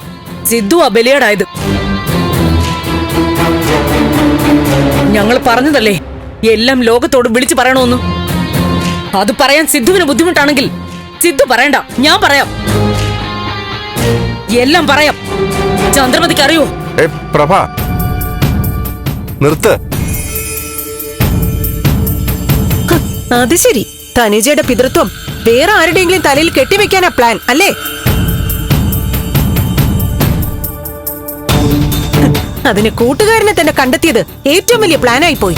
സിദ്ധു ബലിയാടായത്. ഞങ്ങൾ പറഞ്ഞതല്ലേ എല്ലാം ലോകത്തോട് വിളിച്ചു പറയണമെന്ന്. അത് പറയാൻ സിദ്ധുവിന് ബുദ്ധിമുട്ടാണെങ്കിൽ സിദ്ധു പറയണ്ട, ഞാൻ പറയാം. എല്ലാം പറയാം. ചന്ദ്രമതിക്ക് അറിയോ? പ്രഭ, നിർത്ത്. അത് ശരി, തനുജയുടെ പിതൃത്വം വേറെ ആരുടെയെങ്കിലും തലയിൽ കെട്ടിവെക്കാനാ പ്ലാൻ അല്ലേ? അതിന് കൂട്ടുകാരനെ തന്നെ കണ്ടെത്തിയത് ഏറ്റവും വലിയ പ്ലാനായി പോയി.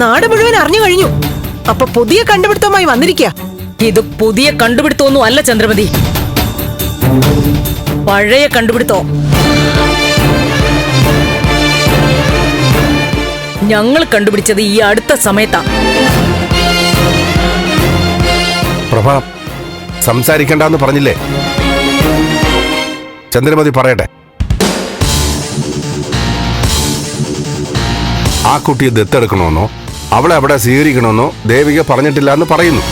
നാട് മുഴുവൻ അറിഞ്ഞു കഴിഞ്ഞു. അപ്പൊ പുതിയ കണ്ടുപിടുത്തവുമായി വന്നിരിക്കുക. ഇത് പുതിയ കണ്ടുപിടുത്തമൊന്നും അല്ല ചന്ദ്രമതി, പഴയ കണ്ടുപിടുത്തോ. ഞങ്ങൾ കണ്ടുപിടിച്ചത് ഈ അടുത്ത സമയത്താ. പ്രഭ, സംസാരിക്കണ്ടെന്ന് പറഞ്ഞില്ലേ? ചന്ദ്രമതി പറയട്ടെ. ആ കുട്ടിയെ ദത്തെടുക്കണമെന്നോ അവളെ അവിടെ സ്വീകരിക്കണമെന്നോ ദേവിക പറഞ്ഞിട്ടില്ല എന്ന് പറയുന്നു.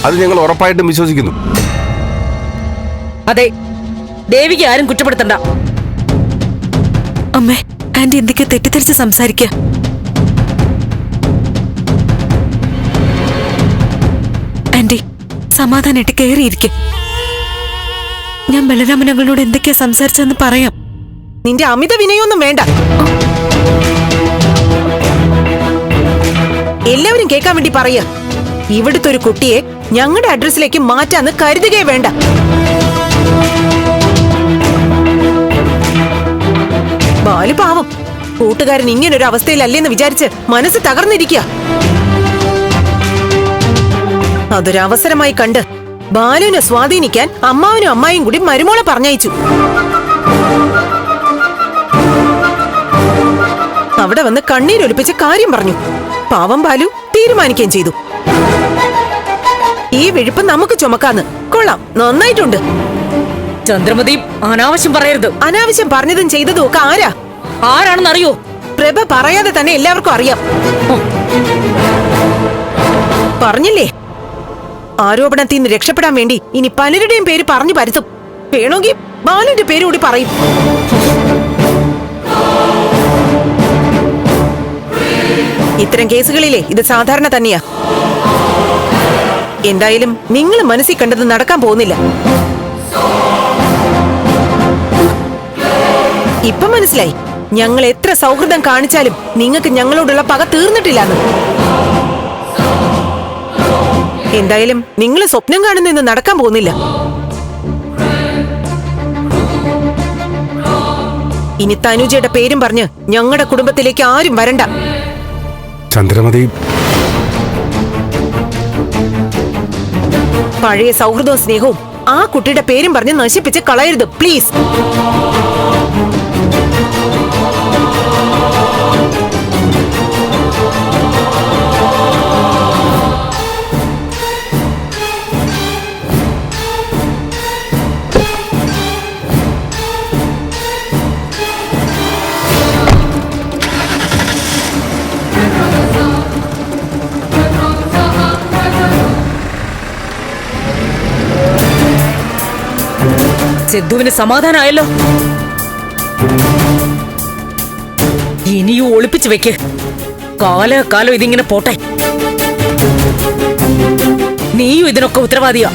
അത് ഞങ്ങൾ ഉറപ്പായിട്ടും വിശ്വസിക്കുന്നു. അതെ, ദേവിക്ക് ആരും കുറ്റപ്പെടുത്തണ്ട. അമ്മേ, ആന്റി എന്തൊക്കെ തെറ്റിദ്ധരിച്ച് സംസാരിക്ക. ആന്റി, സമാധാനായിട്ട് കയറിയിരിക്കെ. ഞാൻ ബലരാമനങ്ങളോട് എന്തൊക്കെയാ സംസാരിച്ചെന്ന് പറയാം. നിന്റെ അമിത വിനയൊന്നും വേണ്ട. എല്ലാവരും കേൾക്കാൻ വേണ്ടി പറയ. ഇവിടുത്തെ ഒരു കുട്ടിയെ ഞങ്ങളുടെ അഡ്രസ്സിലേക്ക് മാറ്റാന്ന് കരുതുകയേ വേണ്ട. ബാലു പാവം, കൂട്ടുകാരൻ ഇങ്ങനൊരു അവസ്ഥയിലല്ലേന്ന് വിചാരിച്ച് മനസ്സ് തകർന്നിരിക്കുക. അതൊരവസരമായി കണ്ട് ബാലുവിനെ സ്വാധീനിക്കാൻ അമ്മാവനും അമ്മായും കൂടി മരുമോളെ പറഞ്ഞയച്ചു. അവിടെ വന്ന് കണ്ണീരൊലിപ്പിച്ച് കാര്യം പറഞ്ഞു. പാവം ബാലു തീരുമാനിക്കുകയും ചെയ്തു. ഈ വിഴുപ്പ് നമുക്ക് ചുമക്കാന്ന്. കൊള്ളാം, നന്നായിട്ടുണ്ട്. ചന്ദ്രമതി അനാവശ്യം പറയരുത്. അനാവശ്യം പറഞ്ഞതും ചെയ്തതും ഒക്കെ ആരാണെന്നറിയോ? പ്രഭ പറയാതെ തന്നെ എല്ലാവർക്കും അറിയാം. പറഞ്ഞില്ലേ, ആരോപണത്തിൽ നിന്ന് രക്ഷപ്പെടാൻ വേണ്ടി ഇനി പലരുടെയും പേര് പറഞ്ഞു പരത്തും. വേണമെങ്കിൽ ബാലുവിന്റെ പേര് കൂടി പറയും. ഇത്തരം കേസുകളിലെ ഇത് സാധാരണ തന്നെയാ. എന്തായാലും നിങ്ങൾ മനസ്സിൽ കണ്ടത് നടക്കാൻ പോകുന്നില്ല. ഇപ്പൊ മനസ്സിലായി, ഞങ്ങൾ എത്ര സൗഹൃദം കാണിച്ചാലും നിങ്ങൾക്ക് ഞങ്ങളോടുള്ള പക തീർന്നിട്ടില്ലാന്ന്. എന്തായാലും നിങ്ങൾ സ്വപ്നം കാണുന്നതെന്ന് നടക്കാൻ പോകുന്നില്ല. ഇനി തനുജയുടെ പേരും പറഞ്ഞ് ഞങ്ങളുടെ കുടുംബത്തിലേക്ക് ആരും വരണ്ട. ചന്ദ്രമതി, പഴയ സൗഹൃദവും സ്നേഹവും ആ കുട്ടിയുടെ പേരും പറഞ്ഞ് നശിപ്പിച്ച് കളയരുത് പ്ലീസ്. സിദ്ധുവിന് സമാധാനമായല്ലോ. ഇനിയും ഒളിപ്പിച്ചു വെക്ക്. കാലകാലം ഇതിങ്ങനെ പോട്ടെ. നീയും ഇതിനൊക്കെ ഉത്തരവാദിയാ.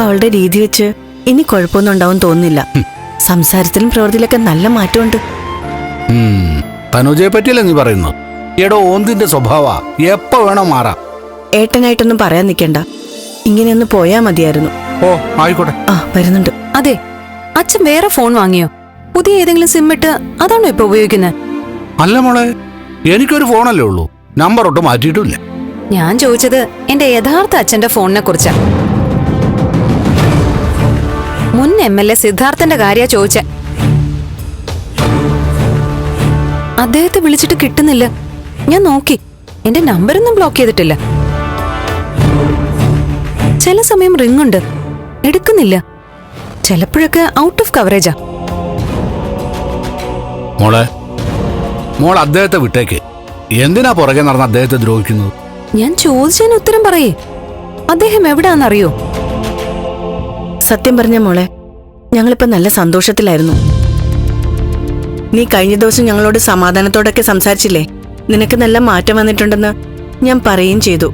അവളുടെ രീതി വെച്ച് ഇനി കുഴപ്പമൊന്നും ഉണ്ടാവും തോന്നുന്നില്ല. സംസാരത്തിലും പ്രവൃത്തിയിലൊക്കെ നല്ല മാറ്റമുണ്ട്. തനുജയെ പറ്റിയല്ലേ നീ പറയുന്നു? എടോ ഓന്തിന്റെ സ്വഭാവ എപ്പോ വേണോ മാറാം. ഏട്ടനായിട്ടൊന്നും പറയാൻ നിൽക്കണ്ട. ഇങ്ങനെയൊന്ന് പോയാ മതിയായിരുന്നു. ഓ ആയിക്കോട്ടെ. ആ വരുന്നുണ്ട്. അതെ, അച്ഛൻ വേറെ ഫോൺ വാങ്ങിയോ? പുതിയ ഏതെങ്കിലും സിം ഇട്ട് അതാണോ ഇപ്പൊ ഉപയോഗിക്കുന്നത്? അല്ല മോളെ, എനിക്കൊരു ഫോണല്ലേ ഉള്ളൂ, നമ്പർ ഒട്ട് മാറ്റിയിട്ടില്ല. ഞാൻ ചോദിച്ചത് എന്റെ യഥാർത്ഥ അച്ഛന്റെ ഫോണിനെ കുറിച്ചാ. മുൻ MLA സിദ്ധാർത്ഥന്റെ കാര്യ ചോദിച്ച. അദ്ദേഹത്തെ വിളിച്ചിട്ട് കിട്ടുന്നില്ല. ഞാൻ നോക്കി, എന്റെ നമ്പറൊന്നും ബ്ലോക്ക് ചെയ്തിട്ടില്ല. ചില സമയം റിംഗ് ഉണ്ട്, എടുക്കുന്നില്ല. ചിലപ്പോഴൊക്കെ ഔട്ട് ഓഫ് കവറേജാ. മോൾ അദ്ദേഹത്തെ വിട്ടേക്ക്. എന്തിനാ പുറകെ നടന്ന് അദ്ദേഹത്തെ ദ്രോഹിക്കുന്നത്? ഞാൻ ചോദിച്ചതിന് ഉത്തരം പറയേ. അദ്ദേഹം എവിടാന്നറിയോ? സത്യം പറഞ്ഞ മോളെ, ഞങ്ങളിപ്പോ നല്ല സന്തോഷത്തിലായിരുന്നു. നീ കഴിഞ്ഞ ദിവസം ഞങ്ങളോട് സമാധാനത്തോടൊക്കെ സംസാരിച്ചില്ലേ? നിനക്ക് നല്ല മാറ്റം വന്നിട്ടുണ്ടെന്ന് ഞാൻ പറയുകയും ചെയ്തു.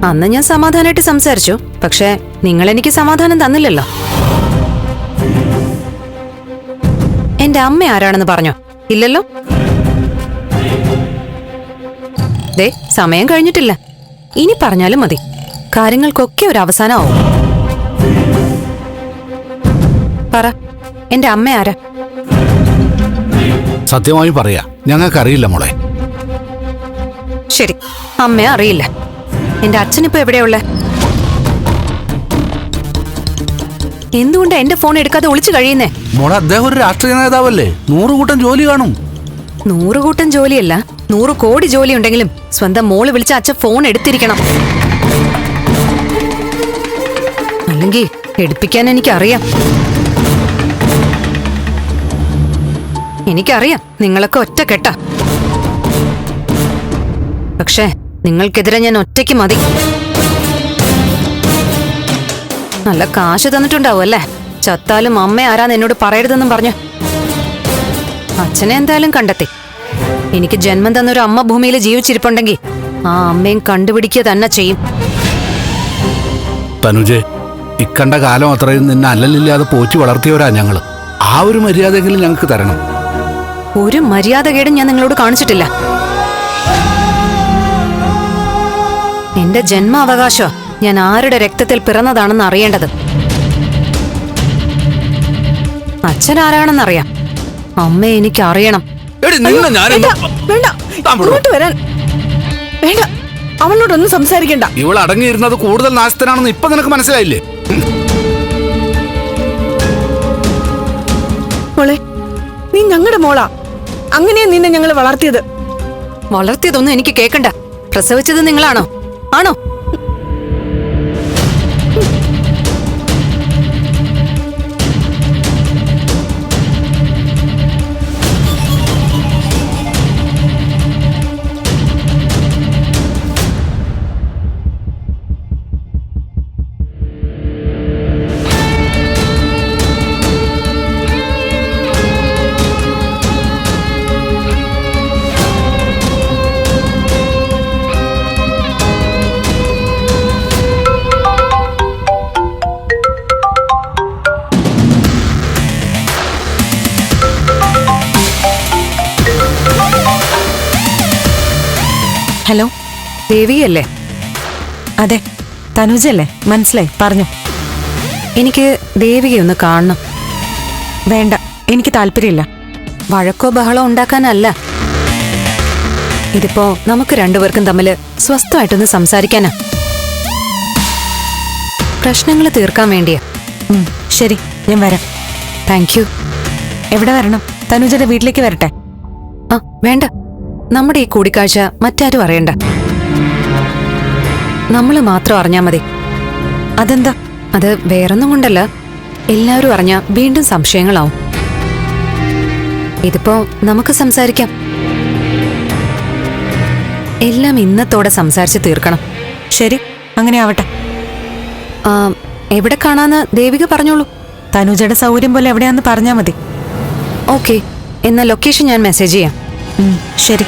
അന്ന് ഞാൻ സമാധാനമായിട്ട് സംസാരിച്ചു. പക്ഷെ നിങ്ങൾ എനിക്ക് സമാധാനം തന്നില്ലല്ലോ. എന്റെ അമ്മ ആരാണെന്ന് പറഞ്ഞോ? ഇല്ലല്ലോ. ദേ, സമയം കഴിഞ്ഞിട്ടില്ല. ഇനി പറഞ്ഞാലും മതി. കാര്യങ്ങൾക്കൊക്കെ ഒരു അവസാനമാവും. പറ, എന്റെ അമ്മ ആരാ? സത്യമായി പറയാ, ഞങ്ങൾക്കറിയില്ല മോളെ. ശരി, അമ്മയെ അറിയില്ല. എന്റെ അച്ഛനിപ്പോ എവിടെയുള്ള? എന്തുകൊണ്ട് എന്റെ ഫോൺ എടുക്കാതെ ഒളിച്ചു കഴിയുന്നേ? മോളെ, അദ്ദേഹം ഒരു രാഷ്ട്രീയ നേതാവല്ലേ, 100 കൂട്ടം ജോലി കാണും. 100 കൂട്ടം ജോലിയല്ല, 100 കോടി ജോലി ഉണ്ടെങ്കിലും സ്വന്തം മോള് വിളിച്ച അച്ഛൻ ഫോൺ എടുത്തിരിക്കണം. അല്ലെങ്കിൽ എടുപ്പിക്കാൻ എനിക്കറിയാം. എനിക്കറിയാം നിങ്ങളൊക്കെ ഒറ്റക്കെട്ടാ. പക്ഷേ നിങ്ങൾക്കെതിരെ ഞാൻ ഒറ്റയ്ക്ക് മതി. നല്ല കാശ് തന്നിട്ടുണ്ടാവും അല്ലേ? ചത്താലും അമ്മ ആരാന്ന് എന്നോട് പറയരുതെന്നും പറഞ്ഞു. അച്ഛനെ എന്തായാലും കണ്ടെത്തി. എനിക്ക് ജന്മം തന്നൊരു അമ്മ ഭൂമിയിൽ ജീവിച്ചിരിപ്പുണ്ടെങ്കിൽ ആ അമ്മയും കണ്ടുപിടിക്കുക തന്നെ ചെയ്യും. തനുജെ, ഇക്കണ്ട കാലം അത്രയും നിന്നെ അല്ലലില്ലാതെ പോറ്റി വളർത്തിയവരാ ഞങ്ങള്. ആ ഒരു മര്യാദയെങ്കിലും ഞങ്ങൾക്ക് തരണം. ഒരു മര്യാദകേടും ഞാൻ നിങ്ങളോട് കാണിച്ചിട്ടില്ല. എന്റെ ജന്മാവകാശോ ഞാൻ ആരുടെ രക്തത്തിൽ പിറന്നതാണെന്ന് അറിയേണ്ടത്. അച്ഛൻ ആരാണെന്നറിയാം, അമ്മയെ എനിക്ക് അറിയണം. വരാൻ വേണ്ട, അവളോടൊന്നും സംസാരിക്കണ്ട. ഇവൾ അടങ്ങിയിരുന്നത് കൂടുതൽ നാശത്തിനാണെന്ന് ഇപ്പൊ നിനക്ക് മനസ്സിലായില്ലേ? മോളെ, നീ ഞങ്ങളുടെ മോളാ. അങ്ങനെയാ നിന്നെ ഞങ്ങൾ വളർത്തിയത്. വളർത്തിയതൊന്നും എനിക്ക് കേൾക്കണ്ട. പ്രസവിച്ചത് നിങ്ങളാണോ? ആണോ? ദേവികയല്ലേ? അതെ, തനുജല്ലേ? മനസ്സിലായി, പറഞ്ഞു. എനിക്ക് ദേവികയൊന്ന് കാണണം. വേണ്ട, എനിക്ക് താല്പര്യമില്ല. വഴക്കോ ബഹളോ ഉണ്ടാക്കാനല്ല. ഇതിപ്പോ നമുക്ക് രണ്ടുപേർക്കും തമ്മില് സ്വസ്ഥമായിട്ടൊന്ന് സംസാരിക്കാനാ. പ്രശ്നങ്ങൾ തീർക്കാൻ വേണ്ടിയാ. ശരി, ഞാൻ വരാം. Thank you. എവിടെ വരണം? തനുജയുടെ വീട്ടിലേക്ക് വരട്ടെ? ആ വേണ്ട, നമ്മുടെ ഈ കൂടിക്കാഴ്ച മറ്റാരും അറിയണ്ട. നമ്മള് മാത്രം അറിഞ്ഞാ മതി. അതെന്താ? അത് വേറൊന്നും കൊണ്ടല്ല, എല്ലാവരും അറിഞ്ഞാ വീണ്ടും സംശയങ്ങളാവും. ഇതിപ്പോ നമുക്ക് സംസാരിക്കാം. എല്ലാം ഇന്നത്തോടെ സംസാരിച്ച് തീർക്കണം. ശരി, അങ്ങനെ ആവട്ടെ. എവിടെ കാണാന്ന് ദേവിക പറഞ്ഞോളൂ. തനുജയുടെ സൗകര്യം പോലെ എവിടെയാന്ന് പറഞ്ഞാ മതി. ഓക്കെ, എന്നാ ലൊക്കേഷൻ ഞാൻ മെസ്സേജ് ചെയ്യാം. ശരി.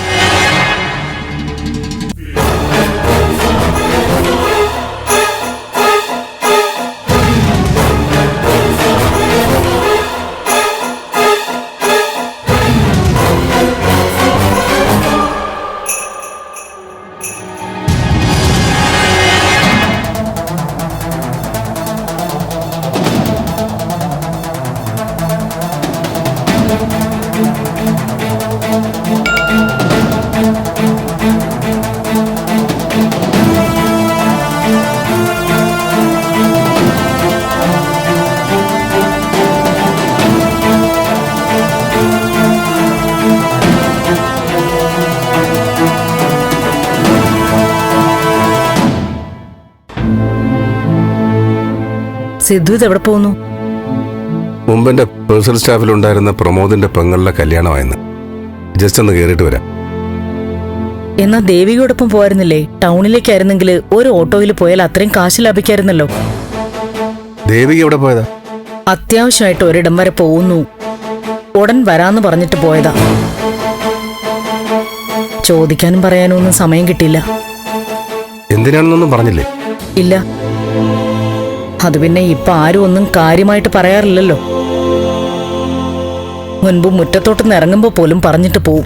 സിദ്ധു ഇതെവിടെ പോകുന്നു? മുമ്പെന്റെ പേഴ്സണൽ സ്റ്റാഫിലുണ്ടായിരുന്ന പ്രമോദിന്റെ പെങ്ങളുടെ കല്യാണമായിരുന്നു. ജസ്റ്റ് ഒന്ന് കയറിയിട്ട് വരാം. എന്നാ ദേവികയോടൊപ്പം പോയിരുന്നില്ലേ? ടൗണിലേക്കായിരുന്നെങ്കിൽ ഒരു ഓട്ടോയിൽ പോയാൽ അത്രയും കാശ് ലാഭിക്കായിരുന്നല്ലോ. ദേവിക എവിടെ പോയതാ? അത്യാവശ്യമായിട്ട് ഒരിടം വരെ പോകുന്നു. ഉടൻ വരാന്ന് പറഞ്ഞിട്ട് പോയതാ. ചോദിക്കാനും പറയാനും ഒന്നും സമയം കിട്ടിയില്ല. എന്തിനാണെന്നൊന്നും പറഞ്ഞില്ലേ? ഇല്ല. അത് പിന്നെ ഇപ്പൊ ആരും ഒന്നും കാര്യമായിട്ട് പറയാറില്ലല്ലോ. മുൻപ് മുറ്റത്തോട്ടുനിന്ന് ഇറങ്ങുമ്പോ പോലും പറഞ്ഞിട്ട് പോവും.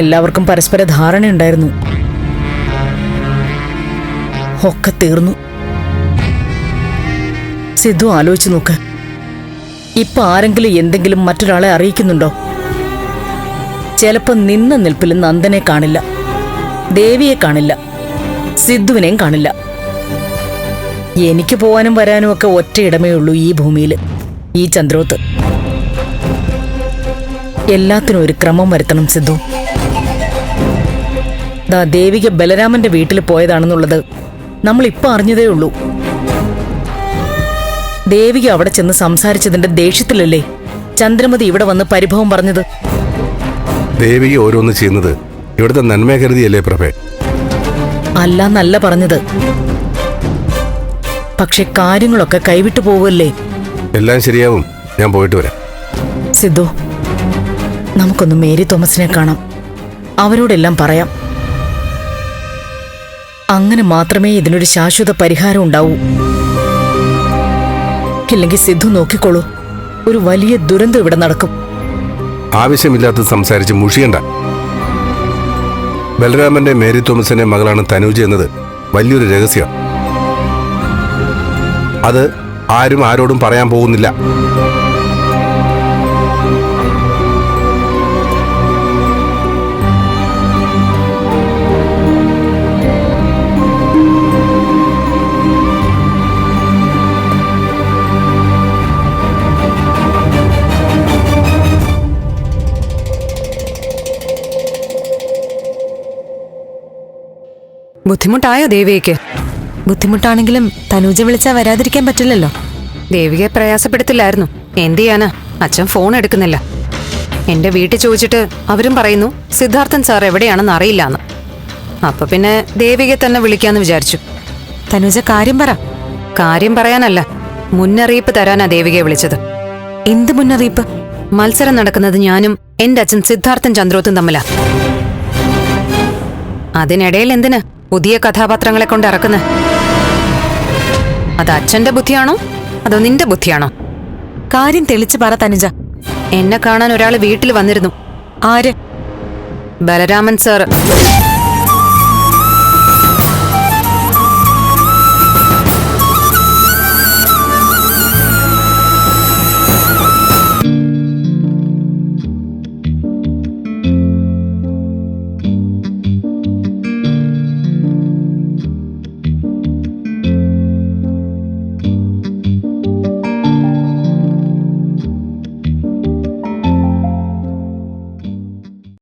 എല്ലാവർക്കും പരസ്പര ധാരണയുണ്ടായിരുന്നു. ഒക്കെ തീർന്നു. സിദ്ധു ആലോചിച്ചു നോക്ക്. ഇപ്പൊ ആരെങ്കിലും എന്തെങ്കിലും മറ്റൊരാളെ അറിയിക്കുന്നുണ്ടോ? ചിലപ്പോ നിന്ന നിൽപ്പിൽ നന്ദനെ കാണില്ല, ദേവിയെ കാണില്ല, സിദ്ധുവിനെയും കാണില്ല. എനിക്ക് പോവാനും വരാനും ഒക്കെ ഒറ്റയിടമേ ഉള്ളൂ ഈ ഭൂമിയിൽ, ഈ ചന്ദ്രോത്ത്. എല്ലാത്തിനും ഒരു ക്രമം വരുത്തണം സിദ്ധു. ദാ ദേവിക ബലരാമന്റെ വീട്ടിൽ പോയതാണെന്നുള്ളത് നമ്മൾ ഇപ്പൊ അറിഞ്ഞതേ ഉള്ളൂ. ദേവിക അവിടെ ചെന്ന് സംസാരിച്ചതിന്റെ ദേഷ്യത്തിലല്ലേ ചന്ദ്രമതി ഇവിടെ വന്ന് പരിഭവം പറഞ്ഞത്? ദേവിക ഓരോന്ന് ചെയ്യുന്നത് ഇവിടുത്തെ നന്മ കരുതിയല്ലേ പ്രഭേ? അല്ല പറഞ്ഞത്. പക്ഷെ കാര്യങ്ങളൊക്കെ കൈവിട്ടു പോവല്ലേ? എല്ലാം ശരിയാവും, ഞാൻ പോയിട്ട് വരാം. സിദ്ധു, നമുക്കൊന്ന് മേരി തോമസിനെ കാണാം. അവരോടെല്ലാം പറയാം. അങ്ങനെ മാത്രമേ ഇതിനൊരു ശാശ്വത പരിഹാരം ഉണ്ടാവൂ. ഇല്ലെങ്കിൽ സിദ്ധു നോക്കിക്കോളൂ, ഒരു വലിയ ദുരന്തം ഇവിടെ നടക്കും. ആവശ്യമില്ലാത്തത് സംസാരിച്ച് മുഷിയണ്ട. ബലരാമന്റെ മേരി തോമസിന്റെ മകളാണ് തനൂജ എന്നത് വലിയൊരു രഹസ്യം. അത് ആരും ആരോടും പറയാൻ പോകുന്നില്ല. ബുദ്ധിമുട്ടായോ ദേവികയ്ക്ക്? ബുദ്ധിമുട്ടാണെങ്കിലും തനൂജ വിളിച്ചാൽ വരാതിരിക്കാൻ പറ്റില്ലല്ലോ. ദേവികയെ പ്രയാസപ്പെടുത്തില്ലായിരുന്നു. എന്ത് ചെയ്യാനാ, അച്ഛൻ ഫോൺ എടുക്കുന്നില്ല. എന്റെ വീട്ടിൽ ചോദിച്ചിട്ട് അവരും പറയുന്നു സിദ്ധാർത്ഥൻ സാർ എവിടെയാണെന്ന് അറിയില്ലാന്ന്. അപ്പൊ പിന്നെ ദേവികയെ തന്നെ വിളിക്കാന്ന് വിചാരിച്ചു. തനൂജ കാര്യം പറ. കാര്യം പറയാനല്ല, മുന്നറിയിപ്പ് തരാനാ ദേവികയെ വിളിച്ചത്. എന്ത് മുന്നറിയിപ്പ്? മത്സരം നടക്കുന്നത് ഞാനും എന്റെ അച്ഛൻ സിദ്ധാർത്ഥൻ ചന്ദ്രോത്തും തമ്മിലാ. അതിനിടയിൽ എന്തിന് പുതിയ കഥാപാത്രങ്ങളെ കൊണ്ട് ഇറക്കുന്ന? അത് അച്ഛന്റെ ബുദ്ധിയാണോ അതോ നിന്റെ ബുദ്ധിയാണോ? കാര്യം തെളിച്ചു പറ തനുജ. എന്നെ കാണാൻ ഒരാള് വീട്ടിൽ വന്നിരുന്നു. ആര്? ബലരാമൻ സാർ.